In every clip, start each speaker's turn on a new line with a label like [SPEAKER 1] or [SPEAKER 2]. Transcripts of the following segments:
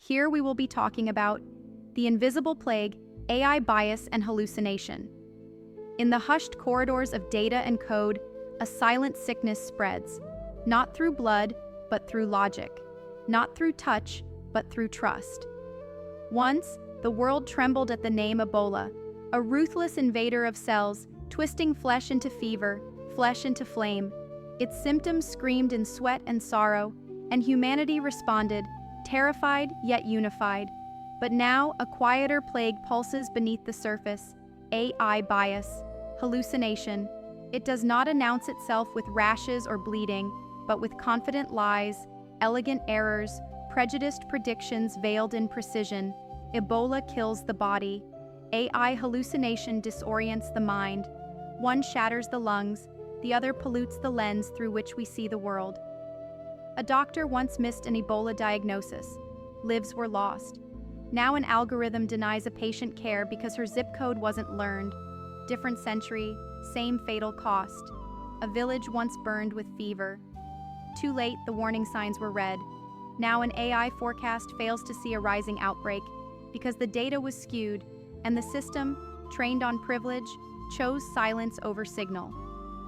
[SPEAKER 1] Here we will be talking about the invisible plague, AI bias and hallucination. In the hushed corridors of data and code, a silent sickness spreads, not through blood, but through logic, not through touch, but through trust. Once, the world trembled at the name Ebola, a ruthless invader of cells, twisting flesh into fever, flesh into flame. Its symptoms screamed in sweat and sorrow, and humanity responded, terrified yet unified. But now, a quieter plague pulses beneath the surface, AI bias, hallucination. It does not announce itself with rashes or bleeding, but with confident lies, elegant errors, prejudiced predictions veiled in precision. Ebola kills the body. AI hallucination disorients the mind. One shatters the lungs, the other pollutes the lens through which we see the world. A doctor once missed an Ebola diagnosis. Lives were lost. Now an algorithm denies a patient care because her zip code wasn't learned. Different century, same fatal cost. A village once burned with fever. Too late, the warning signs were read. Now an AI forecast fails to see a rising outbreak because the data was skewed and the system, trained on privilege, chose silence over signal.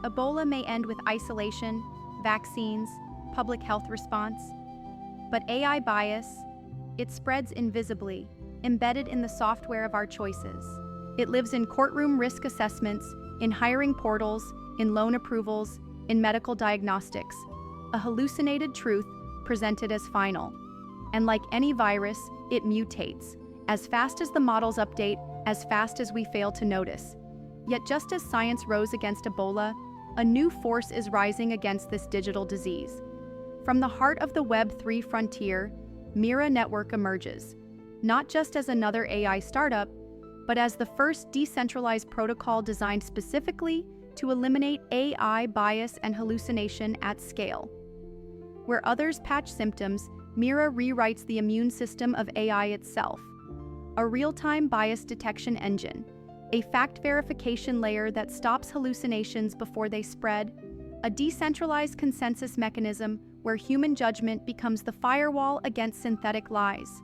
[SPEAKER 1] Ebola may end with isolation, vaccines, public health response. But AI bias, it spreads invisibly, embedded in the software of our choices. It lives in courtroom risk assessments, in hiring portals, in loan approvals, in medical diagnostics. A hallucinated truth presented as final. And like any virus, it mutates. As fast as the models update, as fast as we fail to notice. Yet just as science rose against Ebola, a new force is rising against this digital disease. From the heart of the Web3 frontier, Mira Network emerges, not just as another AI startup, but as the first decentralized protocol designed specifically to eliminate AI bias and hallucination at scale. Where others patch symptoms, Mira rewrites the immune system of AI itself. A real-time bias detection engine, a fact verification layer that stops hallucinations before they spread, a decentralized consensus mechanism where human judgment becomes the firewall against synthetic lies.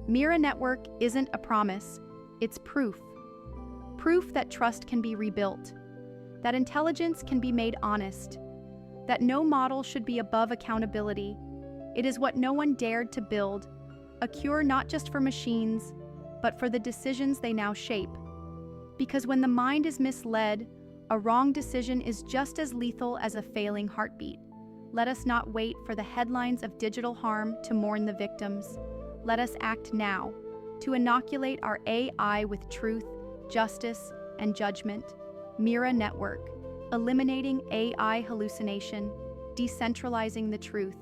[SPEAKER 1] Mira Network isn't a promise, it's proof. Proof that trust can be rebuilt, that intelligence can be made honest, that no model should be above accountability. It is what no one dared to build, a cure not just for machines, but for the decisions they now shape. Because when the mind is misled, a wrong decision is just as lethal as a failing heartbeat. Let us not wait for the headlines of digital harm to mourn the victims. Let us act now to inoculate our AI with truth, justice, and judgment. Mira Network, eliminating AI hallucination, decentralizing the truth.